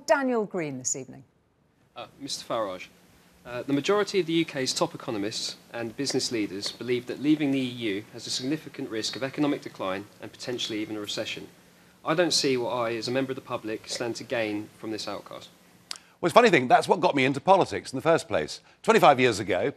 Daniel Green this evening. Mr Farage, the majority of the UK's top economists and business leaders believe that leaving the EU has a significant risk of economic decline and potentially even a recession. I don't see what I, as a member of the public, stand to gain from this outcast. Well, it's a funny thing, that's what got me into politics in the first place. 25 years ago,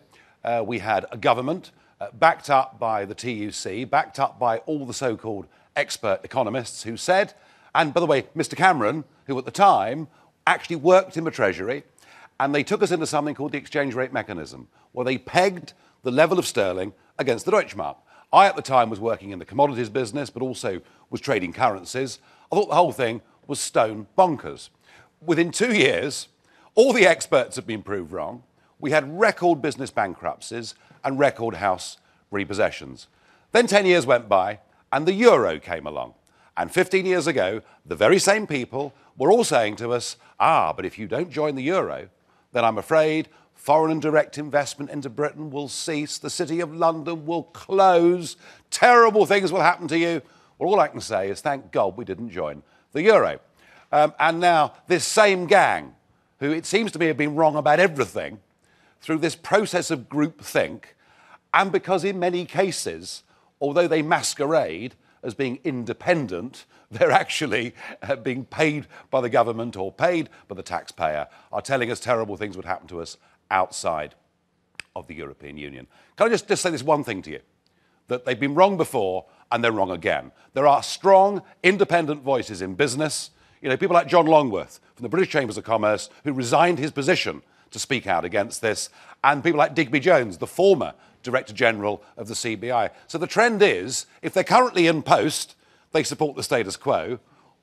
we had a government backed up by the TUC, backed up by all the so-called expert economists who said, and by the way, Mr Cameron, who at the time actually worked in the Treasury, and they took us into something called the exchange rate mechanism, where they pegged the level of sterling against the Deutschmark. I, at the time, was working in the commodities business, but also was trading currencies. I thought the whole thing was stone bonkers. Within 2 years, all the experts had been proved wrong. We had record business bankruptcies and record house repossessions. Then 10 years went by, and the euro came along. And 15 years ago, the very same people were all saying to us, but if you don't join the euro, then I'm afraid foreign and direct investment into Britain will cease, the City of London will close, terrible things will happen to you. Well, all I can say is thank God we didn't join the euro. And now this same gang, who it seems to me have been wrong about everything, through this process of groupthink, and because in many cases, although they masquerade as being independent, they're actually being paid by the government or paid by the taxpayer, are telling us terrible things would happen to us outside of the European Union. Can I just say this one thing to you? That they've been wrong before and they're wrong again. There are strong, independent voices in business. You know, people like John Longworth from the British Chambers of Commerce, who resigned his position to speak out against this, and people like Digby Jones, the former Director General of the CBI. So the trend is, if they're currently in post, they support the status quo.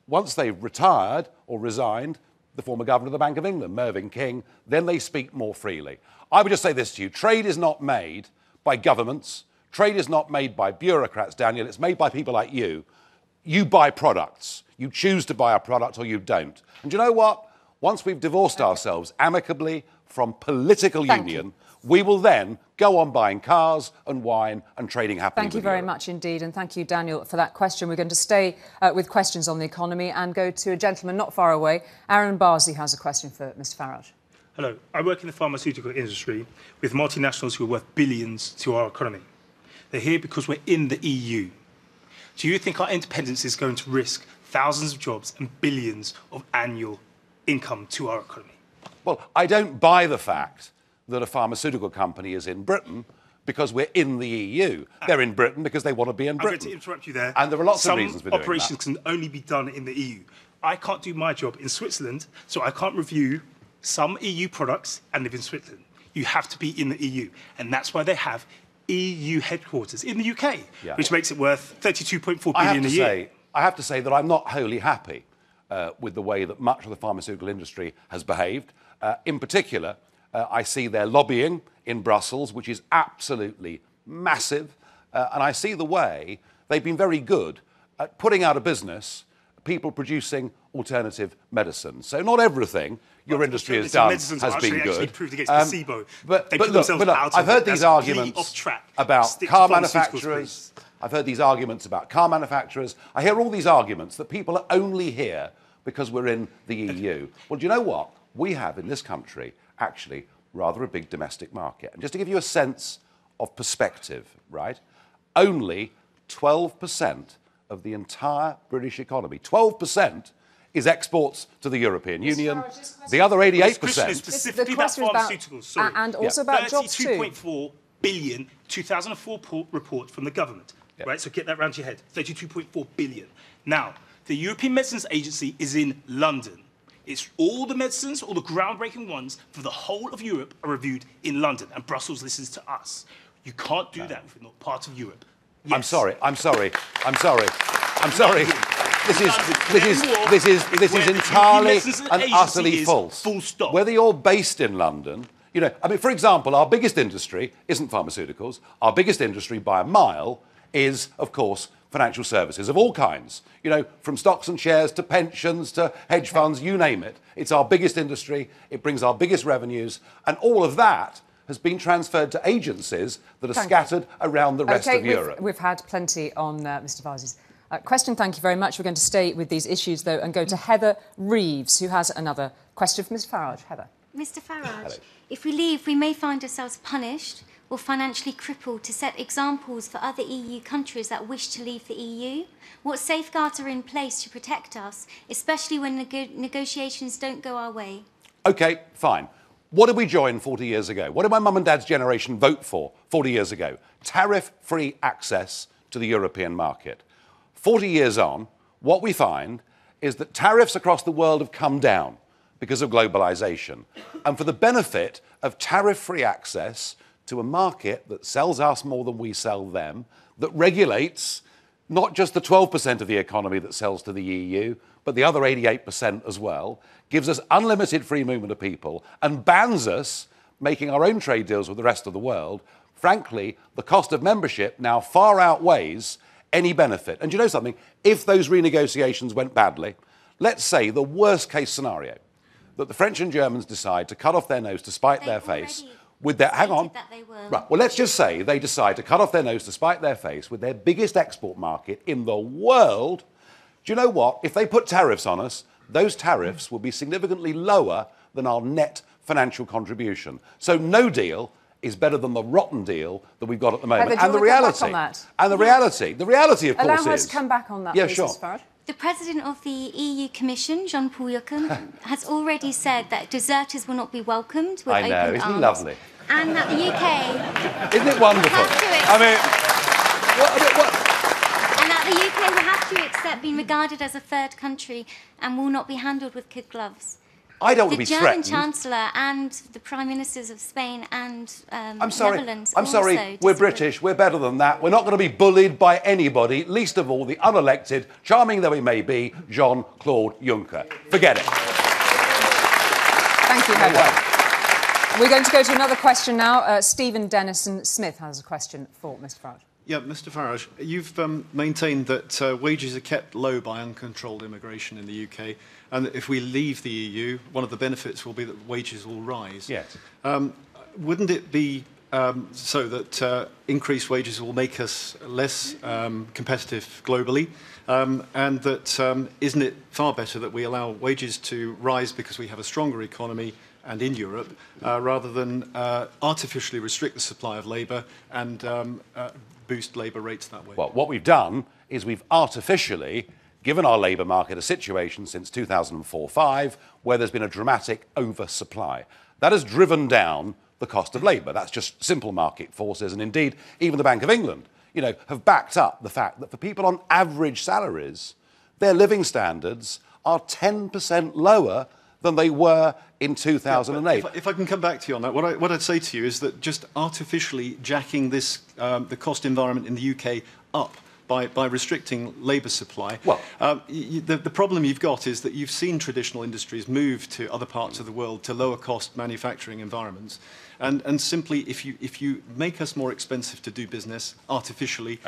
Once they've retired or resigned, the former Governor of the Bank of England, Mervyn King, then they speak more freely. I would just say this to you. Trade is not made by governments. Trade is not made by bureaucrats, Daniel. It's made by people like you. You buy products. You choose to buy a product or you don't. And do you know what? Once we've divorced ourselves amicably from political union, we will then go on buying cars and wine and trading happily. Thank you very much indeed, and thank you, Daniel, for that question. We're going to stay with questions on the economy and go to a gentleman not far away. Aaron Barsley has a question for Mr Farage. Hello. I work in the pharmaceutical industry with multinationals who are worth billions to our economy. They're here because we're in the EU. Do you think our independence is going to risk thousands of jobs and billions of annual income to our economy? Well, I don't buy the fact that a pharmaceutical company is in Britain because we're in the EU. They're in Britain because they want to be in Britain. I'm going to interrupt you there. And there are lots of reasons for doing that. Some operations can only be done in the EU. I can't do my job in Switzerland, so I can't review some EU products and live in Switzerland. You have to be in the EU. And that's why they have EU headquarters in the UK, which makes it worth £32.4 billion a year. I have to say that I'm not wholly happy with the way that much of the pharmaceutical industry has behaved. In particular, I see their lobbying in Brussels, which is absolutely massive, and I see the way they've been very good at putting out of business people producing alternative medicine. So not everything your industry has done has been good. But look, I've heard these arguments about car manufacturers. I've heard these arguments about car manufacturers. I hear all these arguments that people are only here because we're in the EU. Well, do you know what? We have in this country actually rather a big domestic market. And just to give you a sense of perspective, right, only 12% of the entire British economy, 12% is exports to the European Union. The other 88%... Specifically about pharmaceuticals, sorry. And also about jobs too. 32.4 billion 2004 report from the government. Right, so get that round your head. 32.4 billion. Now, the European Medicines Agency is in London. It's all the medicines, all the groundbreaking ones for the whole of Europe are reviewed in London, and Brussels listens to us. You can't do that if you're not part of Europe. Yes. I'm sorry. This is entirely and utterly false. Full stop. Whether you're based in London, you know, I mean, for example, our biggest industry isn't pharmaceuticals. Our biggest industry by a mile is, of course, financial services of all kinds. You know, from stocks and shares to pensions to hedge funds, you name it. It's our biggest industry. It brings our biggest revenues. And all of that has been transferred to agencies that are scattered around the rest of Europe. We've had plenty on Mr Farage. Question, thank you very much. We're going to stay with these issues, though, and go to Heather Reeves, who has another question for Ms Farage. Heather. Mr Farage, if we leave, we may find ourselves punished or financially crippled to set examples for other EU countries that wish to leave the EU. What safeguards are in place to protect us, especially when negotiations don't go our way? OK, fine. What did we join 40 years ago? What did my mum and dad's generation vote for 40 years ago? Tariff-free access to the European market. 40 years on, what we find is that tariffs across the world have come down because of globalisation. And for the benefit of tariff-free access to a market that sells us more than we sell them, that regulates not just the 12% of the economy that sells to the EU, but the other 88% as well, gives us unlimited free movement of people and bans us making our own trade deals with the rest of the world, frankly, the cost of membership now far outweighs any benefit. And do you know something? If those renegotiations went badly, let's say the worst case scenario, that the French and Germans decide to cut off their nose to spite their face with their... Hang on. Right, well, let's just say they decide to cut off their nose to spite their face with their biggest export market in the world. Do you know what? If they put tariffs on us, those tariffs will be significantly lower than our net financial contribution. So no deal is better than the rotten deal that we've got at the moment. And the reality, of course, is... Allow her to come back on that, please, sure. Ms Farage. The President of the EU Commission, Jean-Paul Juncker, has already said that deserters will not be welcomed with open arms. Isn't it lovely? And that the UK... Isn't it wonderful? And that the UK will have to accept being regarded as a third country and will not be handled with kid gloves. I don't want to be threatened. The German Chancellor and the Prime Ministers of Spain and Netherlands I'm sorry, we're British, we're better than that. We're not going to be bullied by anybody, least of all the unelected, charming though he may be, Jean-Claude Juncker. Forget it. Thank you, Heather. We're going to go to another question now. Stephen Dennison-Smith has a question for Mr Farage. Yeah, Mr Farage, you've maintained that wages are kept low by uncontrolled immigration in the UK, and that if we leave the EU, one of the benefits will be that wages will rise. Yes. Wouldn't it be so that increased wages will make us less competitive globally, and that isn't it far better that we allow wages to rise because we have a stronger economy and in Europe, rather than artificially restrict the supply of labour and boost labour rates that way? Well, what we've done is we've artificially given our labour market a situation since 2004-05 where there's been a dramatic oversupply. That has driven down the cost of labour. That's just simple market forces, and indeed even the Bank of England, have backed up the fact that for people on average salaries, their living standards are 10% lower than they were in 2008. Yeah, if I can come back to you on that, what I'd say to you is that just artificially jacking this, the cost environment in the UK up by restricting labour supply, well, the problem you've got is that you've seen traditional industries move to other parts of the world to lower cost manufacturing environments. And simply, if you make us more expensive to do business artificially,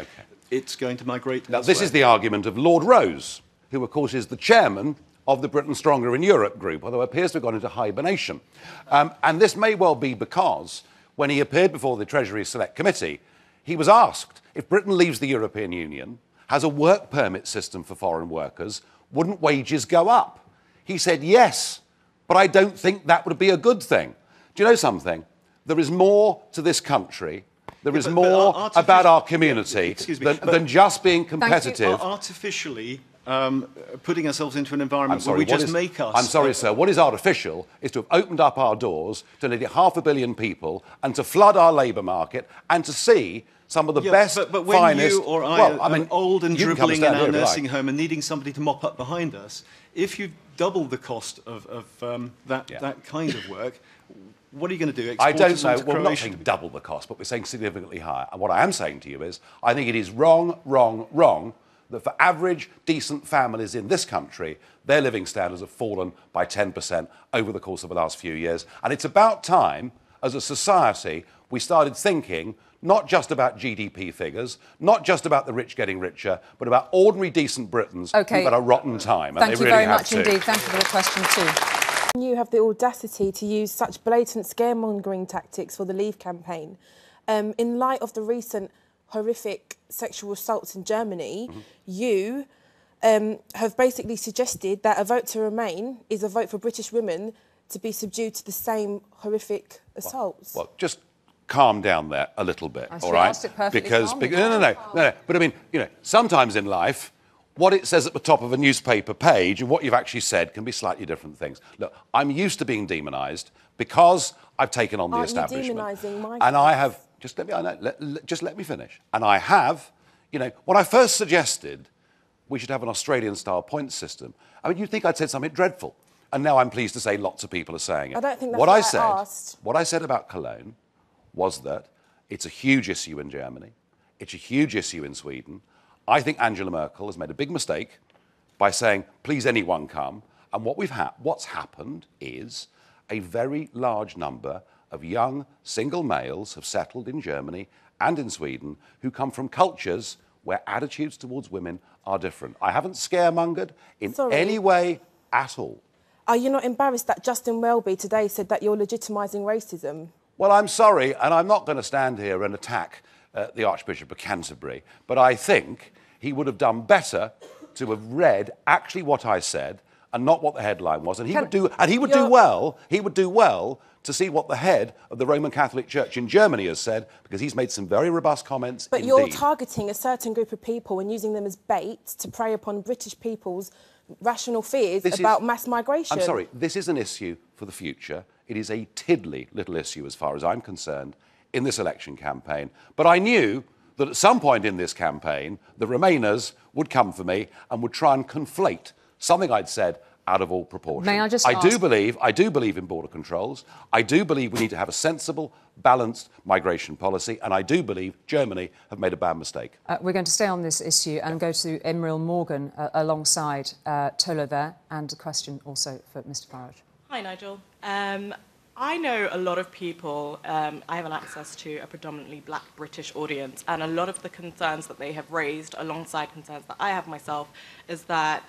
it's going to migrate elsewhere. Now, this is the argument of Lord Rose, who, of course, is the chairman of the Britain Stronger in Europe group, although appears to have gone into hibernation. And this may well be because when he appeared before the Treasury Select Committee, he was asked if Britain leaves the European Union, has a work permit system for foreign workers, wouldn't wages go up? He said yes, but I don't think that would be a good thing. Do you know something? There is more to this country. There is more about our community than just being competitive. Artificially putting ourselves into an environment where we just make us... I'm sorry, sir. What is artificial is to have opened up our doors to nearly 500 million people and to flood our labour market and to see some of the best, but when finest... you or I are old and dribbling in our nursing home and needing somebody to mop up behind us, if you double the cost of that kind of work, what are you going to do? I don't know. Well, we're not saying double the cost, but we're saying significantly higher. And what I am saying to you is I think it is wrong that for average, decent families in this country, their living standards have fallen by 10% over the course of the last few years. And it's about time, as a society, we started thinking not just about GDP figures, not just about the rich getting richer, but about ordinary, decent Britons who've had a rotten time. Thank you very much indeed. Thank you for the question too. You have the audacity to use such blatant scaremongering tactics for the Leave campaign in light of the recent horrific sexual assaults in Germany, you have basically suggested that a vote to remain is a vote for British women to be subdued to the same horrific assaults. Well, just calm down there a little bit, all right? Because no. But I mean, you know, sometimes in life, what it says at the top of a newspaper page and what you've actually said can be slightly different things. Look, I'm used to being demonised because I've taken on the establishment. Aren't you demonising my and I have just let me finish. And I have, you know, when I first suggested we should have an Australian-style point system, I mean, you'd think I'd said something dreadful. And now I'm pleased to say lots of people are saying it. I don't think that's what I asked. What I said about Cologne was that it's a huge issue in Germany. It's a huge issue in Sweden. I think Angela Merkel has made a big mistake by saying, please anyone come. And what's happened is a very large number of young single males have settled in Germany and in Sweden who come from cultures where attitudes towards women are different. I haven't scaremongered in any way at all. Are you not embarrassed that Justin Welby today said that you're legitimising racism? Well, I'm sorry, and I'm not going to stand here and attack the Archbishop of Canterbury, but I think he would have done better to have read actually what I said and not what the headline was. And he would do well to see what the head of the Roman Catholic Church in Germany has said, because he's made some very robust comments. But you're targeting a certain group of people and using them as bait to prey upon British people's rational fears about mass migration. I'm sorry, this is an issue for the future. It is a tiddly little issue as far as I'm concerned in this election campaign. But I knew that at some point in this campaign, the Remainers would come for me and would try and conflate something I'd said out of all proportion. May I just ask? I do believe in border controls. I do believe we need to have a sensible, balanced migration policy, and I do believe Germany have made a bad mistake. We're going to stay on this issue and go to Imriel Morgan alongside Tola there, and a question also for Mr Farage. Hi, Nigel. I know a lot of people, I have an access to a predominantly black British audience, and a lot of the concerns that they have raised alongside concerns that I have myself is that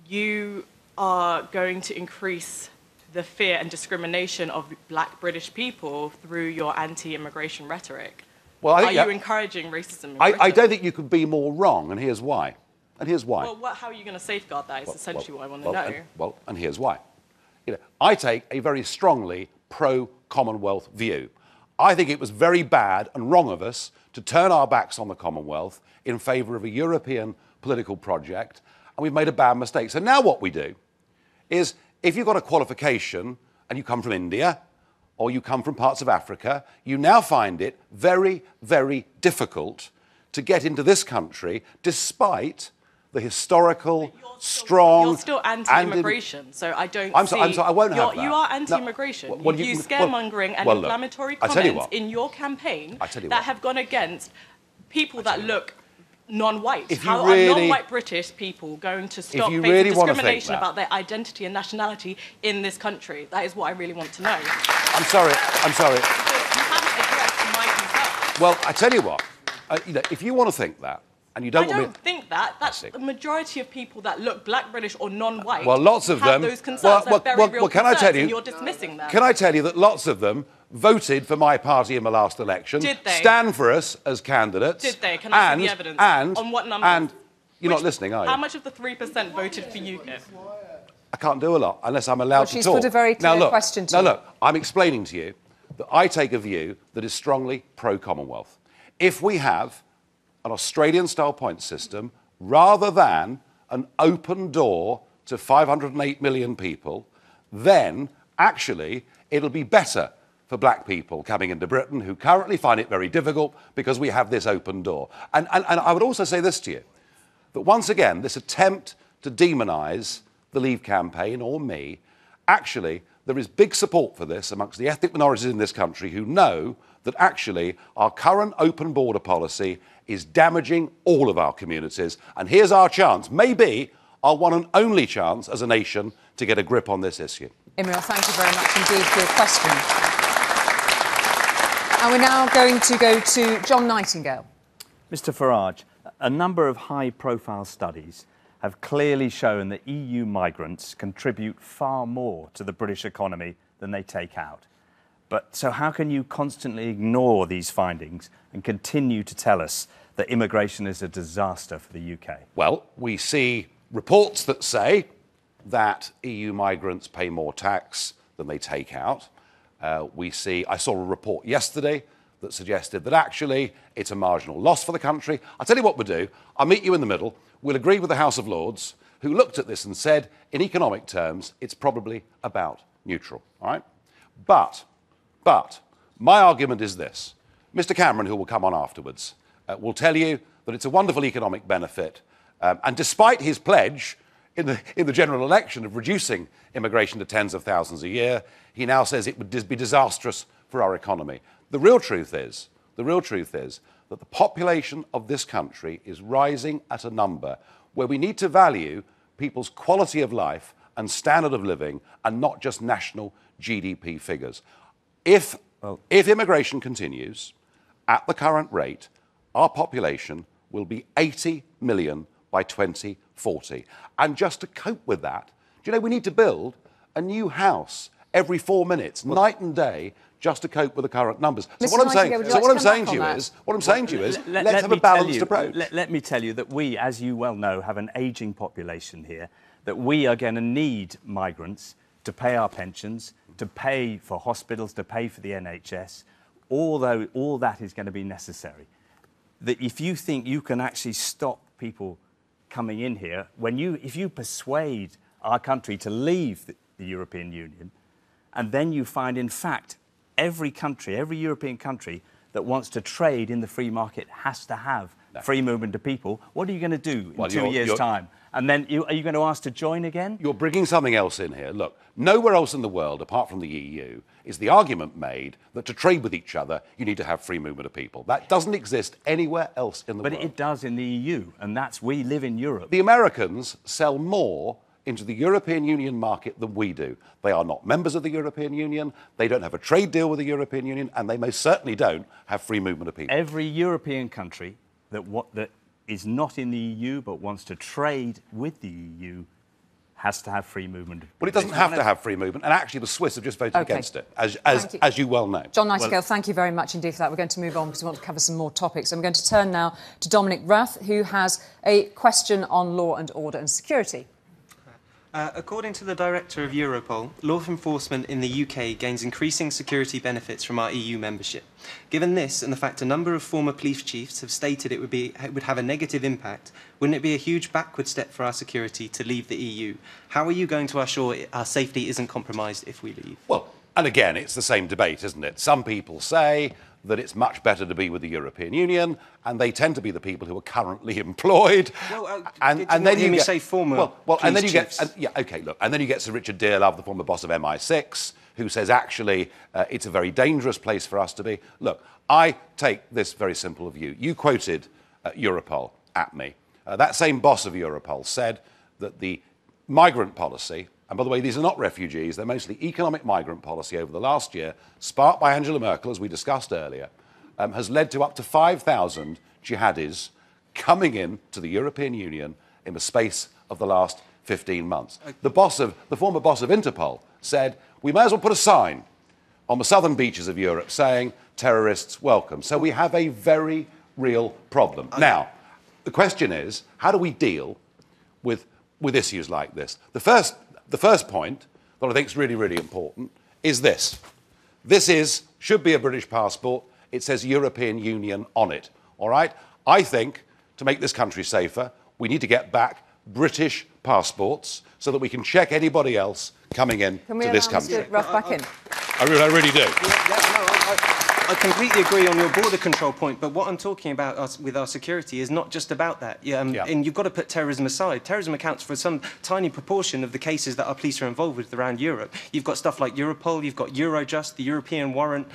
you are going to increase the fear and discrimination of black British people through your anti-immigration rhetoric. Well, are you encouraging racism in Britain? I don't think you could be more wrong, and here's why. Well, how are you going to safeguard that is essentially what I want to know. And here's why. You know, I take a very strongly pro-Commonwealth view. I think it was very bad and wrong of us to turn our backs on the Commonwealth in favour of a European political project, and we've made a bad mistake. So now what we do is, if you've got a qualification and you come from India or you come from parts of Africa, you now find it very, very difficult to get into this country despite the historical, strong... You're still anti-immigration, so I don't I'm sorry, I won't have that. You are anti-immigration. You use scaremongering and inflammatory comments in your campaign that have gone against people that look non-white. How are non-white British people going to stop facing discrimination about their identity and nationality in this country? That is what I really want to know. I'm sorry. You haven't addressed my concerns. Well, I tell you what, you know, if you want to think that, and you don't I don't think that. That's the majority of people that look black British or non-white. Well, lots of them. Those concerns are very real can I tell you? And you're dismissing them. Can I tell you that lots of them voted for my party in the last election? Did they? Stand for us as candidates. Did they? Can I see the evidence? On what numbers? And you're not listening, are you? How much of the 3% voted for UKIP? I can't do a lot unless I'm allowed to talk. She's put a very clear question to you. Now, look, I'm explaining to you that I take a view that is strongly pro-Commonwealth. If we have an Australian-style point system rather than an open door to 508 million people, then actually it'll be better for black people coming into Britain who currently find it very difficult because we have this open door. And I would also say this to you, that once again, this attempt to demonise the Leave campaign or me, actually there is big support for this amongst the ethnic minorities in this country who know that actually our current open border policy is damaging all of our communities. And here's our chance, maybe our one and only chance as a nation to get a grip on this issue. Imriel, thank you very much indeed for your question. And we're now going to go to John Nightingale. Mr Farage, a number of high-profile studies have clearly shown that EU migrants contribute far more to the British economy than they take out. But so how can you constantly ignore these findings and continue to tell us that immigration is a disaster for the UK? Well, we see reports that say that EU migrants pay more tax than they take out. I saw a report yesterday that suggested that actually it's a marginal loss for the country. I'll tell you what we'll do. I'll meet you in the middle. We'll agree with the House of Lords, who looked at this and said, in economic terms, it's probably about neutral, all right? But my argument is this. Mr. Cameron, who will come on afterwards, will tell you that it's a wonderful economic benefit. And despite his pledge in the general election of reducing immigration to tens of thousands a year, he now says it would be disastrous for our economy. The real truth is that the population of this country is rising at a number where we need to value people's quality of life and standard of living and not just national GDP figures. If immigration continues at the current rate, our population will be 80 million by 2040. And just to cope with that, do you know, we need to build a new house every 4 minutes, night and day, just to cope with the current numbers. So what I'm saying to you is, let's have a balanced approach. Let me tell you that we, as you well know, have an ageing population here, that we are going to need migrants to pay our pensions, to pay for hospitals, to pay for the NHS, although all that is going to be necessary. That if you think you can actually stop people coming in here, if you persuade our country to leave the European Union, and then you find, in fact, every European country that wants to trade in the free market has to have free movement of people, what are you going to do in 2 years' time? And then are you going to ask to join again? You're bringing something else in here. Look, nowhere else in the world, apart from the EU, is the argument made that to trade with each other, you need to have free movement of people. That doesn't exist anywhere else in the world. But it does in the EU, and we live in Europe. The Americans sell more into the European Union market than we do. They are not members of the European Union, they don't have a trade deal with the European Union, and they most certainly don't have free movement of people. Every European country that is not in the EU but wants to trade with the EU has to have free movement. Well, it doesn't have to have free movement, and actually the Swiss have just voted against it, as you well know. John Nightingale, thank you very much indeed for that. We're going to move on because we want to cover some more topics. I'm going to turn now to Dominic Rath, who has a question on law and order and security. According to the director of Europol, law enforcement in the UK gains increasing security benefits from our EU membership. Given this and the fact a number of former police chiefs have stated it would have a negative impact, wouldn't it be a huge backward step for our security to leave the EU? How are you going to assure our safety isn't compromised if we leave? Well, and again, it's the same debate, isn't it? Some people say that it's much better to be with the European Union, and they tend to be the people who are currently employed. Well, and then you say former and then you chiefs. and then you get Sir Richard Dearlove, the former boss of MI6, who says actually it's a very dangerous place for us to be. Look, I take this very simple view. You quoted Europol at me. That same boss of Europol said that the migrant policy, and by the way, these are not refugees, they're mostly economic migrant policy over the last year, sparked by Angela Merkel, as we discussed earlier, has led to up to 5,000 jihadis coming in to the European Union in the space of the last 15 months. The former boss of Interpol said, we may as well put a sign on the southern beaches of Europe saying, terrorists welcome. So we have a very real problem. Now, the question is, how do we deal with issues like this? The first point that I think is really, really important is this. This should be a British passport. It says European Union on it, all right? I think, to make this country safer, we need to get back British passports so that we can check anybody else coming in to this country. Can we allow Mr. Ruff back in? I really do. I completely agree on your border control point, but what I'm talking about with our security is not just about that. And you've got to put terrorism aside. Terrorism accounts for some tiny proportion of the cases that our police are involved with around Europe. You've got stuff like Europol, you've got Eurojust, the European warrant,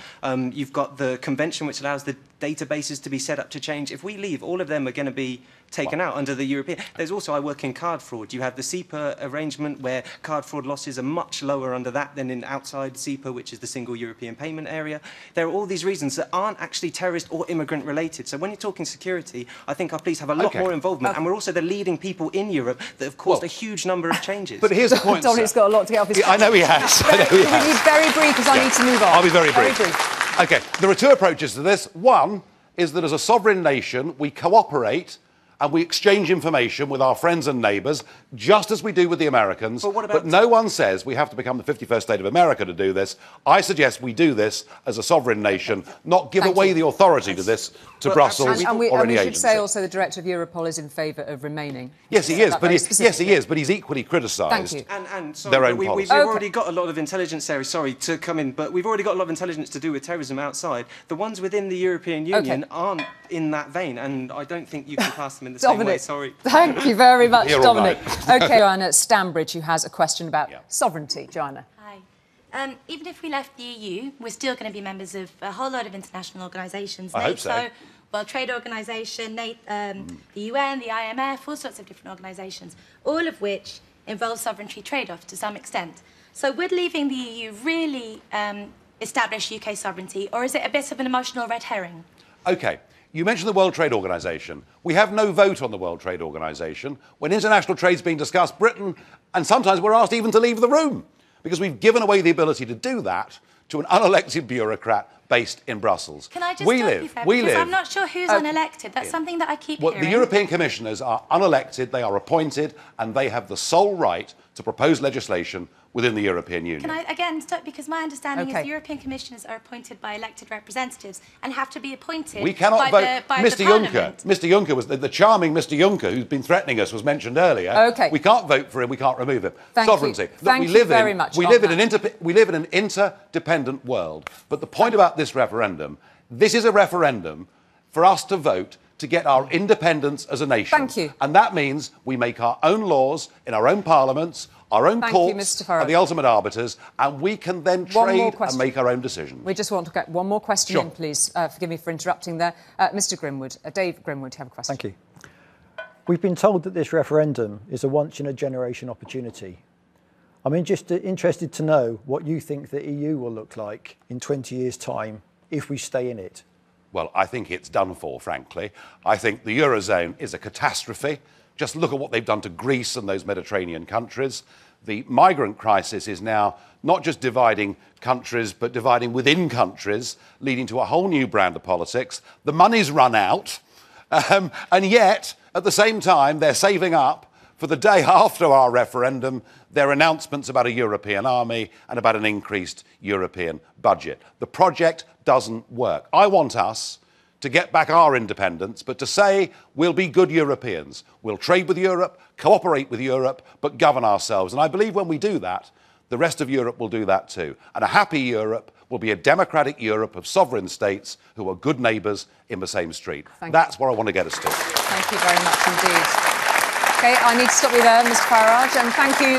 you've got the convention which allows the databases to be set up to change. If we leave, all of them are going to be taken out under the European. There's also, I work in card fraud. You have the SEPA arrangement where card fraud losses are much lower under that than in outside SEPA, which is the single European payment area. There are all these reasons that aren't actually terrorist or immigrant related. So when you're talking security, I think our police have a lot more involvement, and we're also the leading people in Europe that have caused a huge number of changes. But here's the point, Dominic's got a lot to get off his... I know he has. I know he has. We need very brief, because I need to move on. I'll be very brief. OK, there are two approaches to this. One is that as a sovereign nation, we cooperate and we exchange information with our friends and neighbours, just as we do with the Americans. But no one says we have to become the 51st state of America to do this. I suggest we do this as a sovereign nation, not give away the authority to this to Brussels or any agency. And we should say also the Director of Europol is in favour of remaining. Yes, he is, but he's equally criticised their own policy. We've already got a lot of intelligence areas, sorry to come in, but we've already got a lot of intelligence to do with terrorism outside. The ones within the European Union aren't in that vein, and I don't think you can pass them in the same way, sorry. Thank you very much, Dominic. OK, Joanna Stambridge, who has a question about sovereignty. Joanna. Hi. Even if we left the EU, we're still going to be members of a whole lot of international organisations. I hope so. World Trade Organisation, the UN, the IMF, all sorts of different organisations, all of which involve sovereignty trade-off to some extent. So would leaving the EU really establish UK sovereignty, or is it a bit of an emotional red herring? OK. You mentioned the World Trade Organization. We have no vote on the World Trade Organization. When international trade's being discussed, Britain, and sometimes we're asked even to leave the room, because we've given away the ability to do that to an unelected bureaucrat based in Brussels. Can I just stop you there? Because I'm not sure who's unelected. That's something that I keep hearing. The European Commissioners are unelected, they are appointed, and they have the sole right to propose legislation within the European Union. Can I, again, stop? Because my understanding is the European Commissioners are appointed by elected representatives and have to be appointed we cannot by vote. Mr Juncker, Mr Juncker was the charming Mr Juncker who's been threatening us was mentioned earlier. OK. We can't vote for him, we can't remove him. Sovereignty. Thank you very much. We live in an interdependent world. But the point about this referendum, this is a referendum for us to vote to get our independence as a nation. Thank you. And that means we make our own laws in our own parliaments, our own courts are the ultimate arbiters, and we can then trade and make our own decisions. We just want to get one more question in, please. Forgive me for interrupting there. Mr Grimwood, Dave Grimwood, you have a question. Thank you. We've been told that this referendum is a once-in-a-generation opportunity. I'm just interested to know what you think the EU will look like in 20 years' time if we stay in it. Well, I think it's done for, frankly. I think the Eurozone is a catastrophe. Just look at what they've done to Greece and those Mediterranean countries. The migrant crisis is now not just dividing countries, but dividing within countries, leading to a whole new brand of politics. The money's run out, and yet, at the same time, they're saving up for the day after our referendum, their announcements about a European army and about an increased European budget. The project doesn't work. I want us to get back our independence, but to say we'll be good Europeans. We'll trade with Europe, cooperate with Europe, but govern ourselves. And I believe when we do that, the rest of Europe will do that too. And a happy Europe will be a democratic Europe of sovereign states who are good neighbours in the same street. That's where I want to get us to. Thank you very much indeed. OK, I need to stop you there, Mr Farage, and thank you.